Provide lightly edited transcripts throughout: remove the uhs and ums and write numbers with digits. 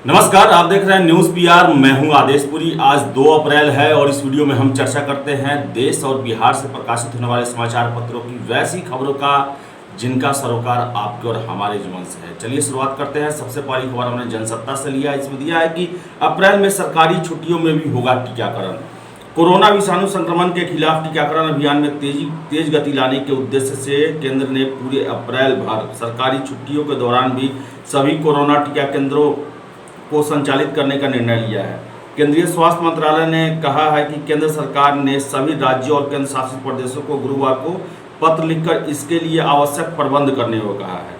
नमस्कार, आप देख रहे हैं न्यूज़ पीआर। मैं हूं आदेशपुरी। आज 2 अप्रैल है और इस वीडियो में हम चर्चा करते हैं देश और बिहार से प्रकाशित होने वाले समाचार पत्रों की वैसी खबरों का जिनका सरोकार आपके और हमारे जीवन से है। चलिए शुरुआत करते हैं। सबसे पहली खबर हमने जनसत्ता से लिया। इसमें दिया है कि अप्रैल में सरकारी छुट्टियों में भी होगा टीकाकरण। कोरोना विषाणु संक्रमण के खिलाफ टीकाकरण अभियान में तेज गति लाने के उद्देश्य से केंद्र ने पूरे अप्रैल भर सरकारी छुट्टियों के दौरान भी सभी कोरोना टीका केंद्रों को संचालित करने का निर्णय लिया है। केंद्रीय स्वास्थ्य मंत्रालय ने कहा है कि केंद्र सरकार ने सभी राज्यों और केंद्र शासित प्रदेशों को गुरुवार को पत्र लिखकर इसके लिए आवश्यक प्रबंध करने को कहा है।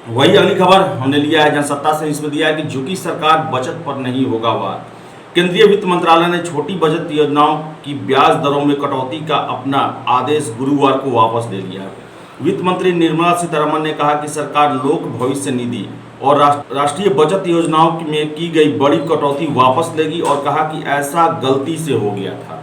वही अगली खबर हमने लिया है जनसत्ता से। इसमें दिया है कि झुकी सरकार बचत पर नहीं होगा वार। केंद्रीय वित्त मंत्रालय ने छोटी बचत योजनाओं की ब्याज दरों में कटौती का अपना आदेश गुरुवार को वापस ले लिया है। वित्त मंत्री निर्मला सीतारमण ने कहा कि सरकार लोक भविष्य निधि और राष्ट्रीय बचत योजनाओं में की गई बड़ी कटौती वापस लेगी और कहा कि ऐसा गलती से हो गया था।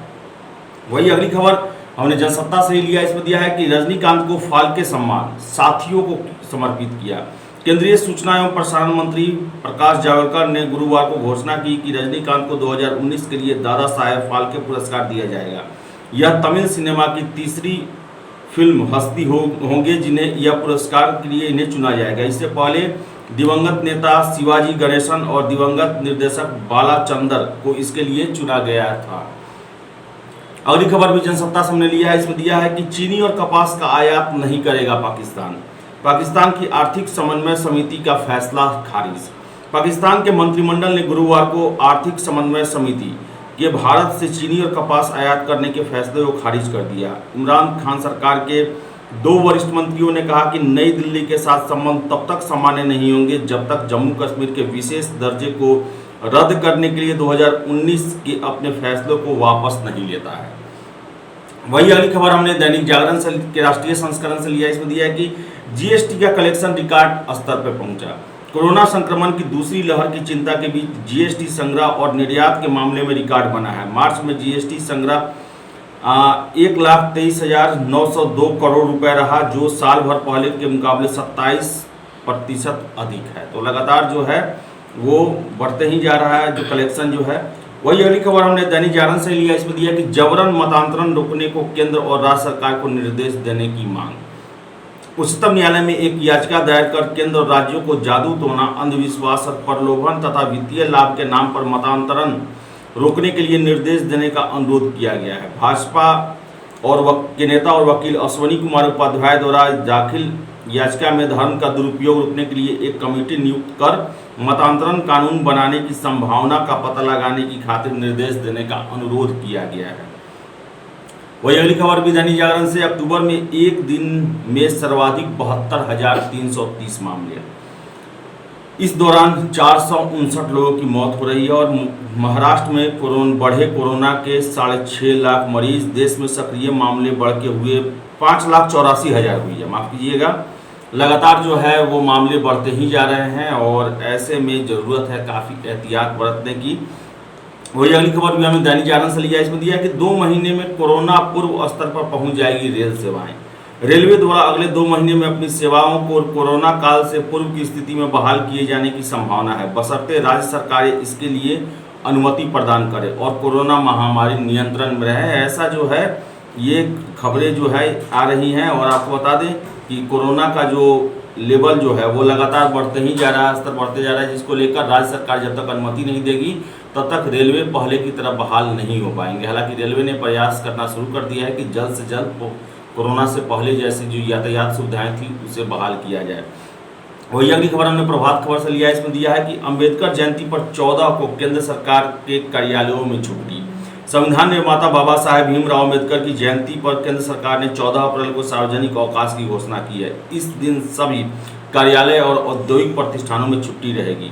वही अगली खबर हमने जनसत्ता से ही लिया। इसमें दिया है कि रजनीकांत को फाल्के सम्मान साथियों को समर्पित किया। केंद्रीय सूचना एवं प्रसारण मंत्री प्रकाश जावड़ेकर ने गुरुवार को घोषणा की कि रजनीकांत को 2019 के लिए दादा साहेब फाल्के पुरस्कार दिया जाएगा। यह तमिल सिनेमा की तीसरी फिल्म हस्ती होंगे जिन्हें यह पुरस्कार के लिए इन्हें चुना जाएगा। इससे पहले दिवंगत नेता शिवाजी गणेशन और दिवंगत निर्देशक बालाचंदर को इसके लिए चुना गया था। अगली खबर भी जनसत्ता से हमने लिया है। इसमें दिया है कि चीनी और कपास का आयात नहीं करेगा पाकिस्तान। पाकिस्तान की आर्थिक समन्वय समिति का फैसला खारिज। पाकिस्तान के मंत्रिमंडल ने गुरुवार को आर्थिक समन्वय समिति के भारत से चीनी और कपास आयात करने के फैसले को खारिज कर दिया। इमरान खान सरकार के 2 वरिष्ठ मंत्रियों ने कहा कि नई दिल्ली के साथ संबंध तब तक सामान्य नहीं होंगे जब तक जम्मू कश्मीर के विशेष दर्जे को रद्द करने के लिए 2019 के अपने फैसलों को वापस नहीं लेता है। वही अगली खबर हमने दैनिक जागरण से के राष्ट्रीय संस्करण से लिया। इसमें दिया है कि जीएसटी का कलेक्शन रिकॉर्ड स्तर पर पहुंचा। कोरोना संक्रमण की दूसरी लहर की चिंता के बीच जीएसटी संग्रह और निर्यात के मामले में रिकॉर्ड बना है। मार्च में जीएसटी संग्रह 1,23,902 करोड़ रुपए रहा, जो साल भर पहले के मुकाबले 27% अधिक है। तो लगातार जो है वो बढ़ते ही जा रहा है जो कलेक्शन जो है। वही अगली खबर हमने दैनिक जागरण से लिया। इसमें दिया कि जबरन मतांतरण रोकने को केंद्र और राज्य सरकार को निर्देश देने की मांग। उच्चतम न्यायालय में एक याचिका दायर कर केंद्र और राज्यों को जादू टोना, अंधविश्वास और प्रलोभन तथा वित्तीय लाभ के नाम पर मतांतरण रोकने के लिए निर्देश देने का अनुरोध किया गया है। भाजपा के नेता और वकील अश्वनी कुमार उपाध्याय द्वारा दाखिल याचिका में धर्म का दुरुपयोग रोकने के लिए एक कमेटी नियुक्त कर मतांतरण कानून बनाने की संभावना का पता लगाने की खातिर निर्देश देने का अनुरोध किया गया है। वही अगली खबर भी दैनिक जागरण से। अक्टूबर में एक दिन में सर्वाधिक 72,330 मामले। इस दौरान 459 लोगों की मौत हो रही है और महाराष्ट्र में बढ़े कोरोना के 6.5 लाख मरीज। देश में सक्रिय मामले बढ़ के हुए 5,84,000 हुई है। माफ कीजिएगा, लगातार जो है वो मामले बढ़ते ही जा रहे हैं और ऐसे में ज़रूरत है काफ़ी एहतियात बरतने की। वही अगली खबर भी हमें दैनिक जागरण से लिया। इसमें दिया कि 2 महीने में कोरोना पूर्व स्तर पर पहुंच जाएगी रेल सेवाएं। रेलवे द्वारा अगले 2 महीने में अपनी सेवाओं को कोरोना काल से पूर्व की स्थिति में बहाल किए जाने की संभावना है, बशर्ते राज्य सरकारें इसके लिए अनुमति प्रदान करें और कोरोना महामारी नियंत्रण में रहे। ऐसा जो है ये खबरें जो है आ रही हैं और आपको बता दें कि कोरोना का जो लेवल जो है वो लगातार बढ़ते ही जा रहा है, स्तर बढ़ते जा रहा है, जिसको लेकर राज्य सरकार जब तक अनुमति नहीं देगी तब तक रेलवे पहले की तरह बहाल नहीं हो पाएंगे। हालांकि रेलवे ने प्रयास करना शुरू कर दिया है कि जल्द से जल्द कोरोना से पहले जैसी जो यातायात सुविधाएं थी उसे बहाल किया जाए। वही अगली खबर हमने प्रभात खबर से लिया। इसमें दिया है कि अंबेडकर जयंती पर 14 को केंद्र सरकार के कार्यालयों में छुट्टी। संविधान निर्माता बाबा साहेब भीमराव अम्बेडकर की जयंती पर केंद्र सरकार ने 14 अप्रैल को सार्वजनिक अवकाश की घोषणा की है। इस दिन सभी कार्यालय और औद्योगिक प्रतिष्ठानों में छुट्टी रहेगी।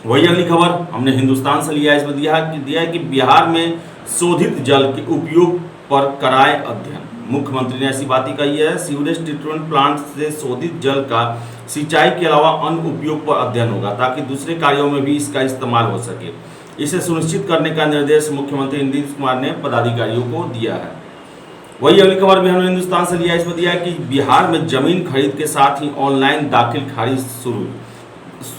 वही अगली खबर हमने हिंदुस्तान से लिया। इसमें दिया है कि बिहार में शोधित जल के उपयोग पर कराए अध्ययन। मुख्यमंत्री ने ऐसी बात ही कही है। सीवरेज ट्रीटमेंट प्लांट से शोधित जल का सिंचाई के अलावा अन्य उपयोग पर अध्ययन होगा ताकि दूसरे कार्यों में भी इसका इस्तेमाल हो सके। इसे सुनिश्चित करने का निर्देश मुख्यमंत्री नीतीश कुमार ने पदाधिकारियों को दिया है। वही अगली खबर भी हमने हिंदुस्तान से लिया। इसमें दिया है कि बिहार में जमीन खरीद के साथ ही ऑनलाइन दाखिल खारिज शुरू।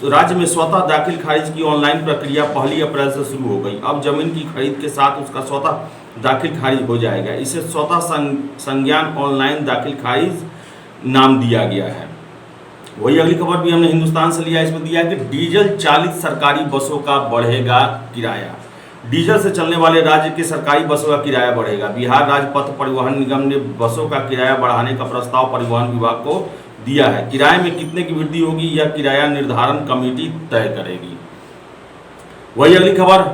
राज्य में स्वतः दाखिल खारिज की ऑनलाइन प्रक्रिया 1 अप्रैल से शुरू हो गई। अब जमीन की खरीद के साथ उसका स्वतः दाखिल खारिज हो जाएगा। इसे स्वतः संज्ञान ऑनलाइन दाखिल खारिज नाम दिया गया है। वही अगली खबर भी हमने हिंदुस्तान से लिया, इसमें दिया है कि डीजल चालित सरकारी बसों का बढ़ेगा किराया। डीजल से चलने वाले राज्य के सरकारी बसों का किराया बढ़ेगा। बिहार राज्य पथ परिवहन निगम ने बसों का किराया बढ़ाने का प्रस्ताव परिवहन विभाग को दिया है। किराए में कितने की वृद्धि होगी यह किराया निर्धारण कमेटी तय करेगी। वही अगली खबर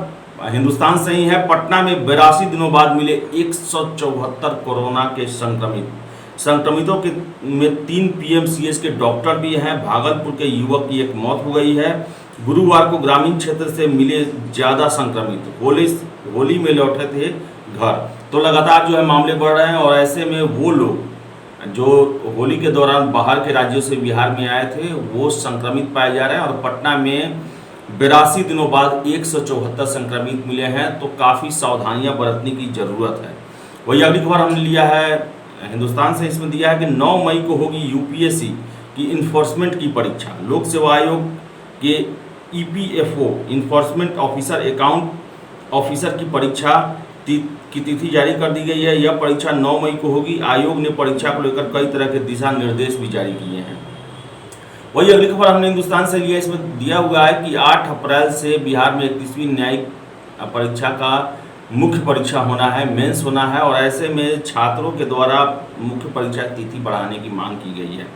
हिंदुस्तान से ही है, पटना में 82 दिनों बाद मिले 174 कोरोना के संक्रमितों के में 3 पीएमसीएच के डॉक्टर भी हैं। भागलपुर के युवक की एक मौत हो गई है। गुरुवार को ग्रामीण क्षेत्र से मिले ज्यादा संक्रमित होली में लौटे थे घर। तो लगातार जो है मामले बढ़ रहे हैं और ऐसे में वो लोग जो होली के दौरान बाहर के राज्यों से बिहार में आए थे वो संक्रमित पाए जा रहे हैं और पटना में 82 दिनों बाद 174 संक्रमित मिले हैं। तो काफ़ी सावधानियां बरतने की ज़रूरत है। वही अगली खबर हमने लिया है हिंदुस्तान से, इसमें दिया है कि 9 मई को होगी यूपीएससी की इन्फोर्समेंट की परीक्षा। लोक सेवा आयोग के EPFO enforcement officer account officer की परीक्षा की तिथि जारी कर दी गई है। यह परीक्षा 9 मई को होगी। आयोग ने परीक्षा को लेकर कई तरह के दिशा निर्देश भी जारी किए हैं। वही अगली खबर हमने हिंदुस्तान से लिया, इसमें दिया हुआ है कि 8 अप्रैल से बिहार में 31वीं न्यायिक परीक्षा का मुख्य परीक्षा होना है, मेंस होना है और ऐसे में छात्रों के द्वारा मुख्य परीक्षा की तिथि बढ़ाने की मांग की गई है।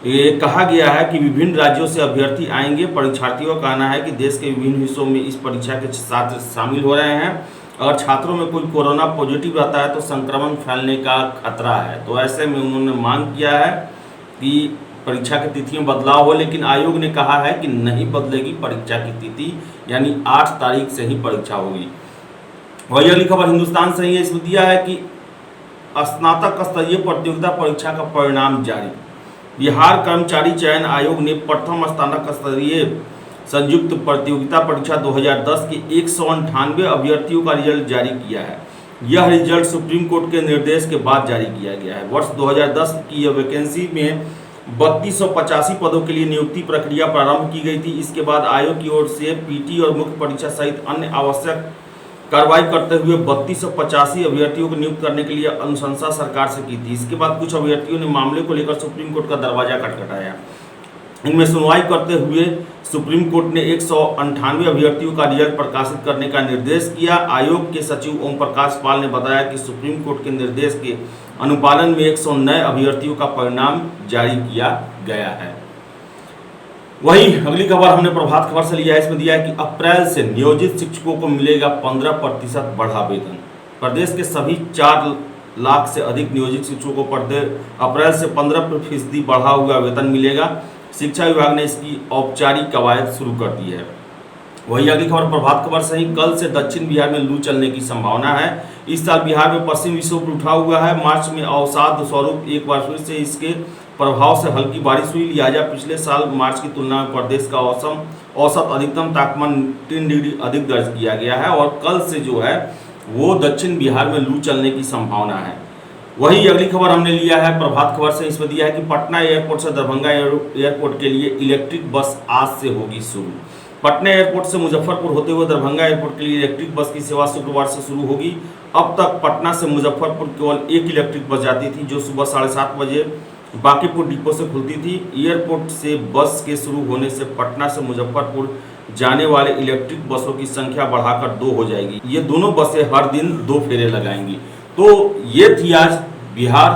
ये कहा गया है कि विभिन्न राज्यों से अभ्यर्थी आएंगे। परीक्षार्थियों का कहना है कि देश के विभिन्न हिस्सों में इस परीक्षा के छात्र शामिल हो रहे हैं। अगर छात्रों में कोई कोरोना पॉजिटिव रहता है तो संक्रमण फैलने का खतरा है। तो ऐसे में उन्होंने मांग किया है कि परीक्षा की तिथि में बदलाव हो, लेकिन आयोग ने कहा है कि नहीं बदलेगी परीक्षा की तिथि, यानी 8 तारीख से ही परीक्षा होगी। वही अगली खबर हिंदुस्तान से ही है, इसमें दिया है कि स्नातक स्तरीय प्रतियोगिता परीक्षा का परिणाम जारी। बिहार कर्मचारी चयन आयोग ने प्रथम स्नातक स्तरीय संयुक्त प्रतियोगिता परीक्षा 2010 के 198 अभ्यर्थियों का रिजल्ट जारी किया है। यह रिजल्ट सुप्रीम कोर्ट के निर्देश के बाद जारी किया गया है। वर्ष 2010 की यह वैकेंसी में 3285 पदों के लिए नियुक्ति प्रक्रिया प्रारंभ की गई थी। इसके बाद आयोग की ओर से पीटी और मुख्य परीक्षा सहित अन्य आवश्यक कार्रवाई करते हुए 3285 अभ्यर्थियों को नियुक्त करने के लिए अनुशंसा सरकार से की थी। इसके बाद कुछ अभ्यर्थियों ने मामले को लेकर सुप्रीम कोर्ट का दरवाजा खटखटाया। इनमें सुनवाई करते हुए सुप्रीम कोर्ट ने 198 अभ्यर्थियों का रिजल्ट प्रकाशित करने का निर्देश किया। आयोग के सचिव ओम प्रकाश पाल ने बताया कि सुप्रीम कोर्ट के निर्देश के अनुपालन में 109 अभ्यर्थियों का परिणाम जारी किया गया है। वही अगली खबर हमने प्रभात खबर से लिया है, इसमें दिया है कि अप्रैल से नियोजित शिक्षकों को मिलेगा 15% बढ़ा वेतन। प्रदेश के सभी 4 लाख से अधिक नियोजित शिक्षकों को अप्रैल से 15% बढ़ा हुआ वेतन मिलेगा। शिक्षा विभाग ने इसकी औपचारिक कवायद शुरू कर दी है। वही अगली खबर प्रभात खबर से ही, कल से दक्षिण बिहार में लू चलने की संभावना है। इस साल बिहार में पश्चिम विक्षोभ उठा हुआ है। मार्च में अवसाद स्वरूप एक बार फिर से इसके प्रभाव से हल्की बारिश हुई। लिहाजा पिछले साल मार्च की तुलना में प्रदेश का औसत अधिकतम तापमान 3 डिग्री अधिक दर्ज किया गया है और कल से जो है वो दक्षिण बिहार में लू चलने की संभावना है। वही अगली खबर हमने लिया है प्रभात खबर से, इसमें दिया है कि पटना एयरपोर्ट से दरभंगा एयरपोर्ट के लिए इलेक्ट्रिक बस आज से होगी शुरू। पटना एयरपोर्ट से मुजफ्फरपुर होते हुए दरभंगा एयरपोर्ट के लिए इलेक्ट्रिक बस की सेवा शुक्रवार से शुरू होगी। अब तक पटना से मुजफ्फरपुर केवल एक इलेक्ट्रिक बस जाती थी जो सुबह 7:30 बजे बांकीपुर डिपो से खुलती थी। एयरपोर्ट से बस के शुरू होने से पटना से मुजफ्फरपुर जाने वाले इलेक्ट्रिक बसों की संख्या बढ़ाकर 2 हो जाएगी। ये दोनों बसें हर दिन 2 फेरे लगाएंगी। तो ये थी आज बिहार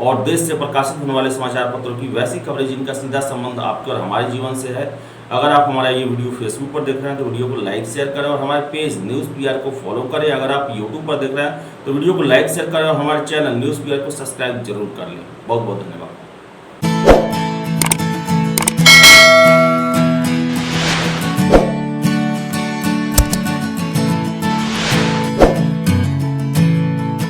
और देश से प्रकाशित होने वाले समाचार पत्रों की वैसी खबरें जिनका सीधा संबंध आपके और हमारे जीवन से है। अगर आप हमारा ये वीडियो फेसबुक पर देख रहे हैं तो वीडियो को लाइक शेयर करें और हमारे पेज न्यूज़ पीआर को फॉलो करें। अगर आप यूट्यूब पर देख रहे हैं तो वीडियो को लाइक शेयर करें और हमारे चैनल न्यूज़ पीआर को सब्सक्राइब जरूर कर लें। बहुत बहुत धन्यवाद।